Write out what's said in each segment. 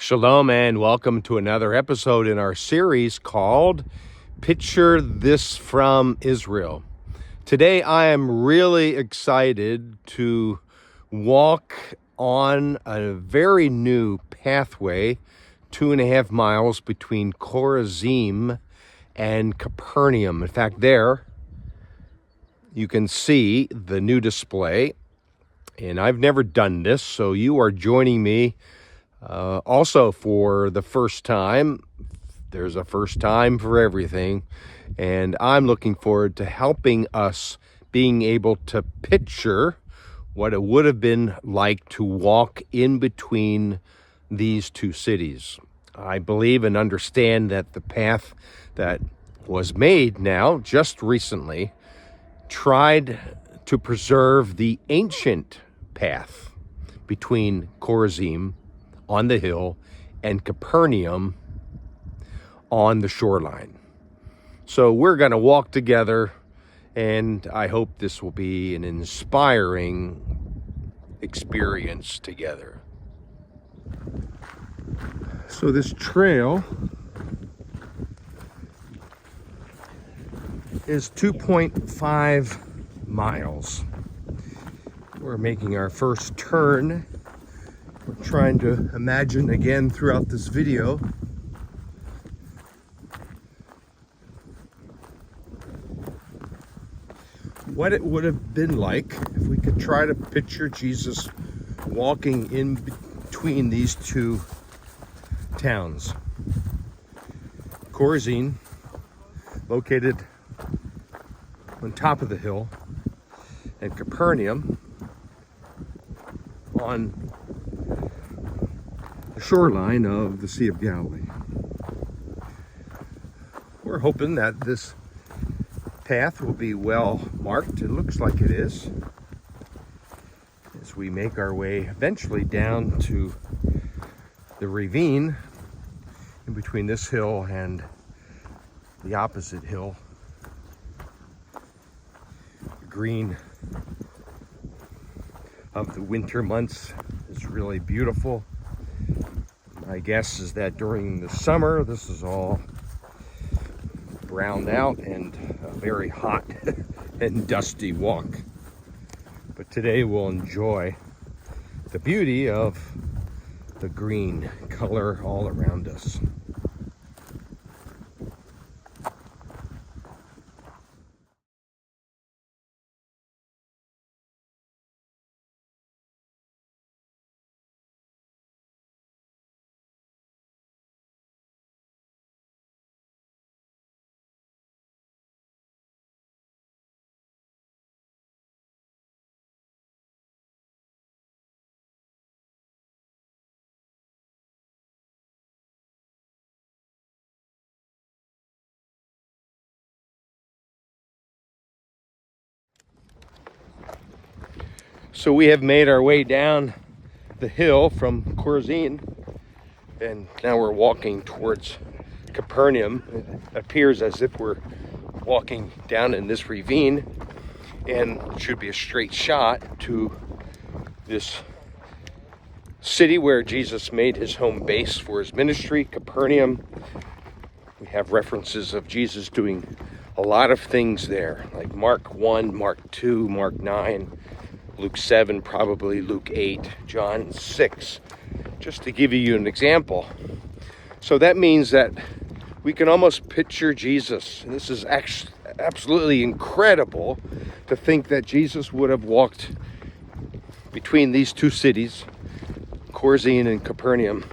Shalom and welcome to another episode in our series called Picture This from Israel. Today I am really excited to walk on a very new pathway, 2.5 miles between Chorazin and Capernium. In fact, there you can see the new display, and I've never done this, so you are joining me also for the first time. There's a first time for everything, and I'm looking forward to helping us being able to picture what it would have been like to walk in between these two cities. I believe and understand that the path that was made now just recently tried to preserve the ancient path between Chorazin on the hill and Capernium on the shoreline. So we're going to walk together, and I hope this will be an inspiring experience together. So this trail is 2.5 miles. We're making our first turn. We're trying to imagine again throughout this video what it would have been like if we could try to picture Jesus walking in between these two towns. Chorazin, located on top of the hill, and Capernaum on the shoreline of the Sea of Galilee. We're hoping that this path will be well marked. It looks like it is, as we make our way eventually down to the ravine in between this hill and the opposite hill. The green of the winter months is really beautiful. My guess is that during the summer, this is all browned out and a very hot and dusty walk. But today we'll enjoy the beauty of the green color all around us. So we have made our way down the hill from Chorazin, and now we're walking towards Capernium. It appears as if we're walking down in this ravine, and it should be a straight shot to this city where Jesus made his home base for his ministry, Capernaum. We have references of Jesus doing a lot of things there, like Mark 1, Mark 2, Mark 9, Luke 7, probably Luke 8, John 6, just to give you an example. So that means that we can almost picture Jesus. And this is actually absolutely incredible to think that Jesus would have walked between these two cities, Chorazin and Capernium,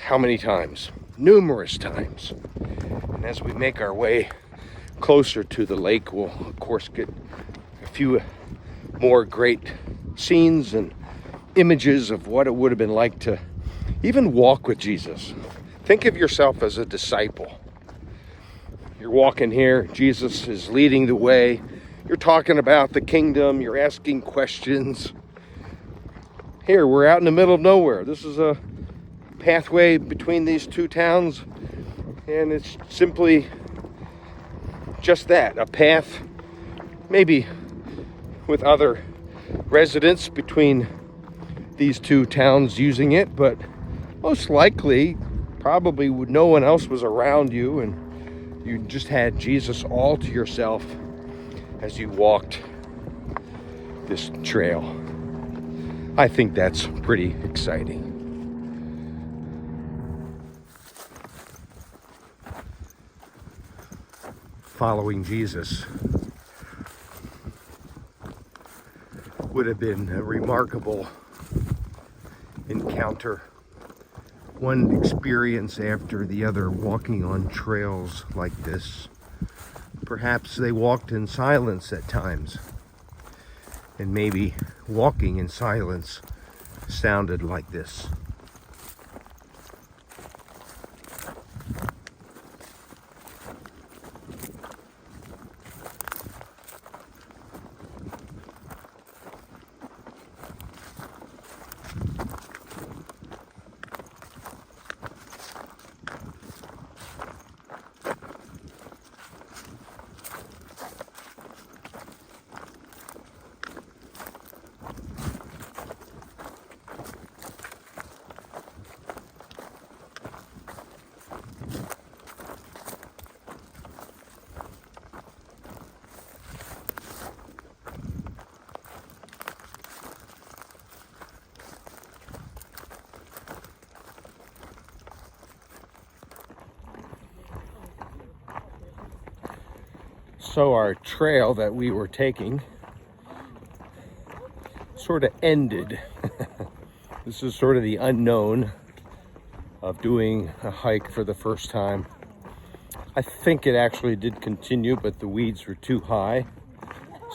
how many times? Numerous times. And as we make our way closer to the lake, we'll of course get a few more great scenes and images of what it would have been like to even walk with Jesus. Think of yourself as a disciple. You're walking here, Jesus is leading the way. You're talking about the kingdom, you're asking questions. Here, we're out in the middle of nowhere. This is a pathway between these two towns, and it's simply just that, a path, maybe with other residents between these two towns using it, but most likely, probably no one else was around you, and you just had Jesus all to yourself as you walked this trail. I think that's pretty exciting. Following Jesus would have been a remarkable encounter. One experience after the other, walking on trails like this. Perhaps they walked in silence at times, and maybe walking in silence sounded like this. So our trail that we were taking sort of ended. This is sort of the unknown of doing a hike for the first time. I think it actually did continue, but the weeds were too high.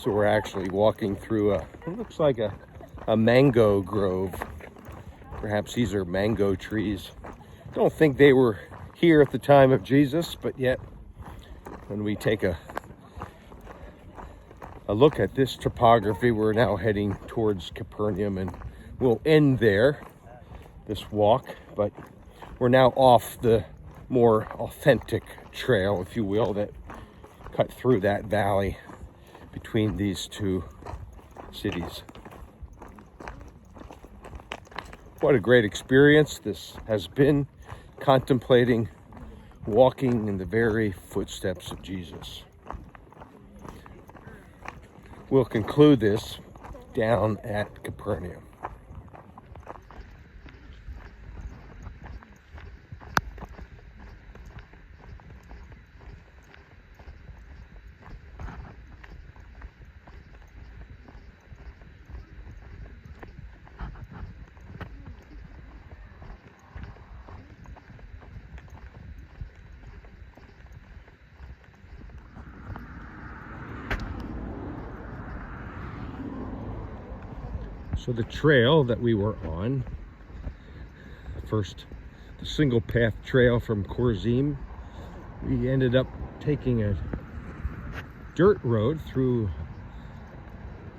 So we're actually walking through it looks like a mango grove. Perhaps these are mango trees. Don't think they were here at the time of Jesus, but yet when we take a look at this topography, we're now heading towards Capernaum, and we'll end there, this walk, but we're now off the more authentic trail, if you will, that cut through that valley between these two cities. What a great experience this has been, contemplating walking in the very footsteps of Jesus. We'll conclude this down at Capernaum. So the trail that we were on, first the single path trail from Chorazin, we ended up taking a dirt road through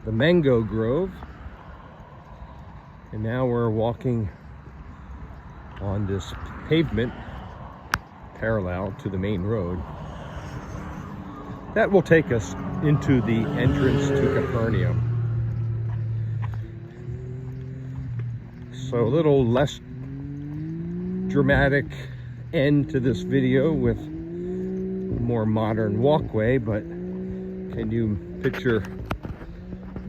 the mango grove, and now we're walking on this pavement parallel to the main road. That will take us into the entrance to Capernaum. So a little less dramatic end to this video with a more modern walkway, but can you picture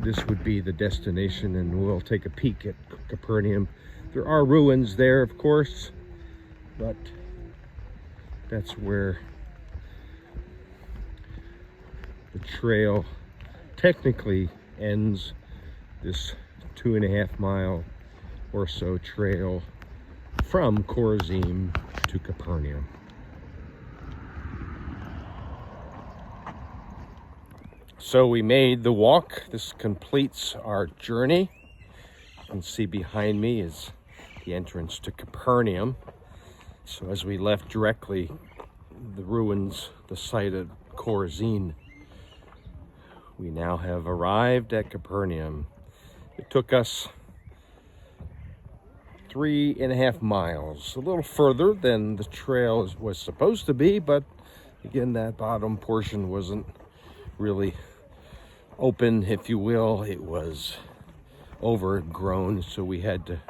this would be the destination, and we'll take a peek at Capernaum. There are ruins there, of course, but that's where the trail technically ends, this 2.5 mile or so trail from Chorazin to Capernaum. So we made the walk. This completes our journey. You can see behind me is the entrance to Capernaum. So as we left directly the ruins, the site of Chorazin, we now have arrived at Capernaum. It took us 3.5 miles, a little further than the trail was supposed to be, but again, that bottom portion wasn't really open, if you will. It was overgrown, so we had to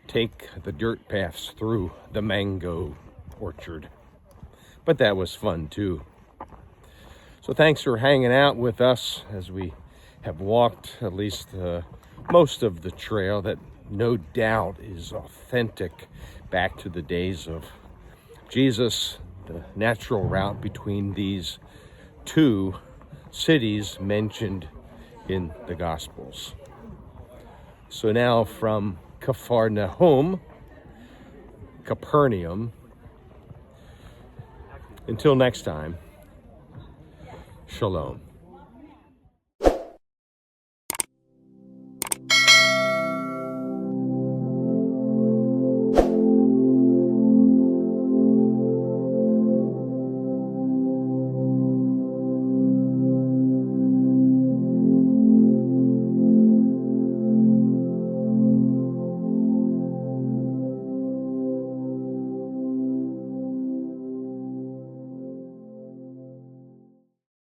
take the dirt paths through the mango orchard. But that was fun too. So thanks for hanging out with us as we have walked at least most of the trail that no doubt is authentic back to the days of Jesus, the natural route between these two cities mentioned in the Gospels. So now from Capernaum, until next time, shalom.